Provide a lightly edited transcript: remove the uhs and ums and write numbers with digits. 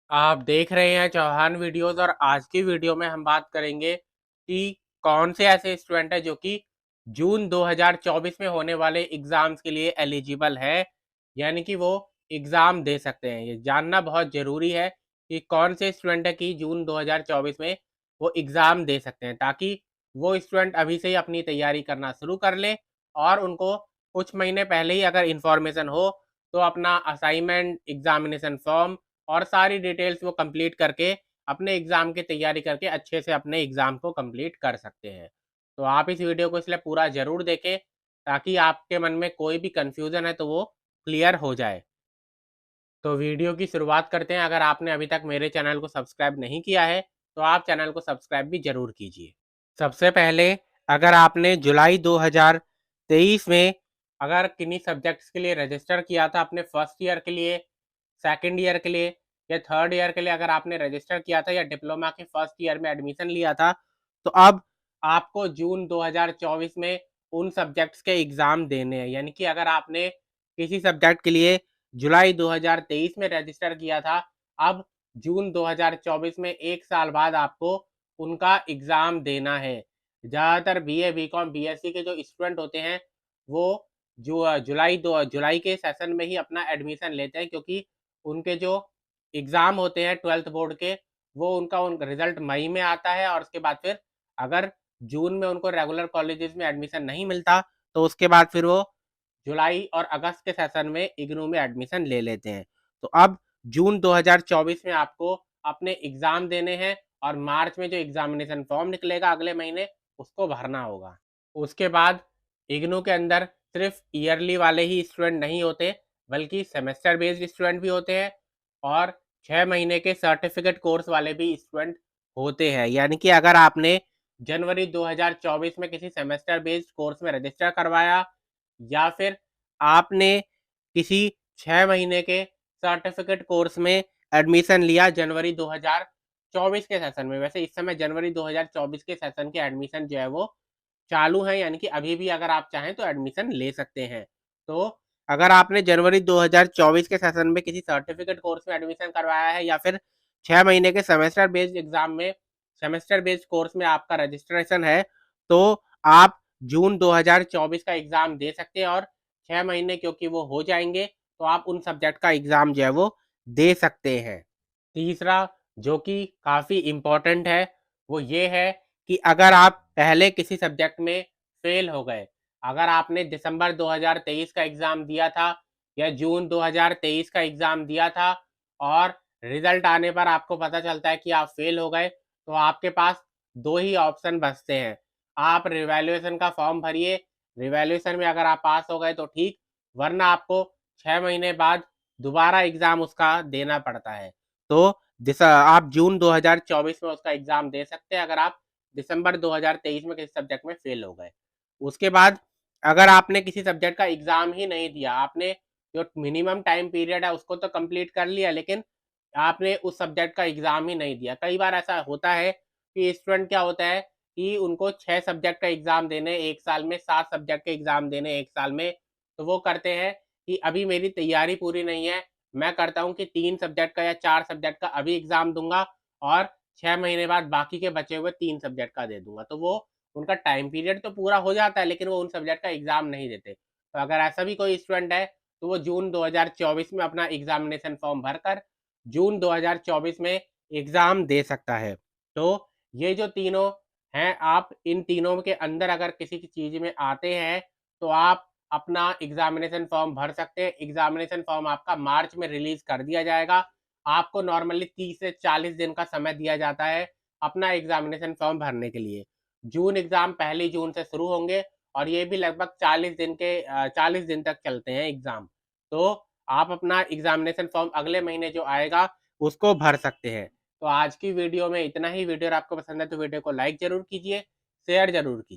आप देख रहे हैं चौहान वीडियोस और आज की वीडियो में हम बात करेंगे कि कौन से ऐसे स्टूडेंट हैं जो कि जून 2024 में होने वाले एग्जाम्स के लिए एलिजिबल है, यानी कि वो एग्ज़ाम दे सकते हैं। ये जानना बहुत ज़रूरी है कि कौन से स्टूडेंट है कि जून 2024 में वो एग्ज़ाम दे सकते हैं, ताकि वो स्टूडेंट अभी से ही अपनी तैयारी करना शुरू कर लें और उनको कुछ महीने पहले ही अगर इन्फॉर्मेशन हो तो अपना असाइनमेंट, एग्जामिनेशन फॉर्म और सारी डिटेल्स वो कंप्लीट करके अपने एग्ज़ाम की तैयारी करके अच्छे से अपने एग्ज़ाम को कंप्लीट कर सकते हैं। तो आप इस वीडियो को इसलिए पूरा ज़रूर देखें ताकि आपके मन में कोई भी कन्फ्यूज़न है तो वो क्लियर हो जाए। तो वीडियो की शुरुआत करते हैं। अगर आपने अभी तक मेरे चैनल को सब्सक्राइब नहीं किया है तो आप चैनल को सब्सक्राइब भी ज़रूर कीजिए। सबसे पहले अगर आपने जुलाई 2023 में अगर किन्हीं सब्जेक्ट्स के लिए रजिस्टर किया था अपने फर्स्ट ईयर के लिए, सेकंड ईयर के लिए या थर्ड ईयर के लिए अगर आपने रजिस्टर किया था या डिप्लोमा के फर्स्ट ईयर में एडमिशन लिया था, तो अब आपको जून 2024 में उन सब्जेक्ट्स के एग्ज़ाम देने हैं। यानी कि अगर आपने किसी सब्जेक्ट के लिए जुलाई 2023 में रजिस्टर किया था, अब जून 2024 में 1 साल बाद आपको उनका एग्ज़ाम देना है। ज़्यादातर बीए, बीकॉम, बीएससी के जो स्टूडेंट होते हैं, वो जुलाई के सेशन में ही अपना एडमिशन लेते हैं, क्योंकि उनके जो एग्ज़ाम होते हैं 12th बोर्ड के, वो उनका रिज़ल्ट मई में आता है और उसके बाद फिर अगर जून में उनको रेगुलर कॉलेजेस में एडमिशन नहीं मिलता, तो उसके बाद फिर वो जुलाई और अगस्त के सेशन में इग्नू में एडमिशन ले लेते हैं। तो अब जून 2024 में आपको अपने एग्ज़ाम देने हैं और मार्च में जो एग्ज़ामिनेशन फॉर्म निकलेगा अगले महीने, उसको भरना होगा। उसके बाद इग्नू के अंदर सिर्फ ईयरली वाले ही स्टूडेंट नहीं होते, बल्कि सेमेस्टर बेस्ड स्टूडेंट भी होते हैं और 6 महीने के सर्टिफिकेट कोर्स वाले भी स्टूडेंट होते हैं। यानी कि अगर आपने जनवरी 2024 में किसी सेमेस्टर बेस्ड कोर्स में रजिस्टर करवाया या फिर आपने किसी 6 महीने के सर्टिफिकेट कोर्स में एडमिशन लिया जनवरी 2024 के सेशन में, वैसे इस समय जनवरी 2024 के सेशन के एडमिशन जो है वो चालू है, यानी कि अभी भी अगर आप चाहें तो एडमिशन ले सकते हैं। तो अगर आपने जनवरी 2024 के सेशन में किसी सर्टिफिकेट कोर्स में एडमिशन करवाया है या फिर 6 महीने के सेमेस्टर बेस्ड एग्जाम में सेमेस्टर बेस्ड कोर्स में आपका रजिस्ट्रेशन है, तो आप जून 2024 का एग्ज़ाम दे सकते हैं और 6 महीने क्योंकि वो हो जाएंगे, तो आप उन सब्जेक्ट का एग्ज़ाम जो है वो दे सकते हैं। तीसरा जो कि काफ़ी इम्पोर्टेंट है, वो ये है कि अगर आप पहले किसी सब्जेक्ट में फेल हो गए, अगर आपने दिसंबर 2023 का एग्ज़ाम दिया था या जून 2023 का एग्ज़ाम दिया था और रिज़ल्ट आने पर आपको पता चलता है कि आप फेल हो गए, तो आपके पास 2 ही ऑप्शन बचते हैं। आप रिवैल्यूएशन का फॉर्म भरिए, रिवैल्यूएशन में अगर आप पास हो गए तो ठीक, वरना आपको 6 महीने बाद दोबारा एग्ज़ाम उसका देना पड़ता है। तो आप जून 2024 में उसका एग्ज़ाम दे सकते हैं अगर आप दिसंबर 2023 में किसी सब्जेक्ट में फेल हो गए। उसके बाद अगर आपने किसी सब्जेक्ट का एग्ज़ाम ही नहीं दिया, आपने जो मिनिमम टाइम पीरियड है उसको तो कंप्लीट कर लिया, लेकिन आपने उस सब्जेक्ट का एग्ज़ाम ही नहीं दिया। कई बार ऐसा होता है कि स्टूडेंट क्या होता है कि उनको 6 सब्जेक्ट का एग्ज़ाम देने 1 साल में, 7 सब्जेक्ट के एग्ज़ाम देने 1 साल में, तो वो करते हैं कि अभी मेरी तैयारी पूरी नहीं है, मैं करता हूँ कि 3 सब्जेक्ट का या 4 सब्जेक्ट का अभी एग्ज़ाम दूँगा और 6 महीने बाद बाकी के बचे हुए 3 सब्जेक्ट का दे दूँगा। तो वो उनका टाइम पीरियड तो पूरा हो जाता है, लेकिन वो उन सब्जेक्ट का एग्ज़ाम नहीं देते। तो अगर ऐसा भी कोई स्टूडेंट है, तो वो जून 2024 में अपना एग्ज़ामिनेशन फॉर्म भरकर जून 2024 में एग्ज़ाम दे सकता है। तो ये जो तीनों हैं, आप इन तीनों के अंदर अगर किसी की चीज़ में आते हैं, तो आप अपना एग्ज़ामिनेशन फॉर्म भर सकते हैं। एग्ज़ामिनेशन फॉर्म आपका मार्च में रिलीज़ कर दिया जाएगा। आपको नॉर्मली 30 से 40 दिन का समय दिया जाता है अपना एग्ज़ामिनेशन फॉर्म भरने के लिए। जून एग्ज़ाम पहली जून से शुरू होंगे और ये भी लगभग 40 दिन तक चलते हैं एग्ज़ाम। तो आप अपना एग्ज़ामिनेशन फॉर्म अगले महीने जो आएगा, उसको भर सकते हैं। तो आज की वीडियो में इतना ही। वीडियो अगर आपको पसंद है तो वीडियो को लाइक ज़रूर कीजिए, शेयर ज़रूर कीजिए।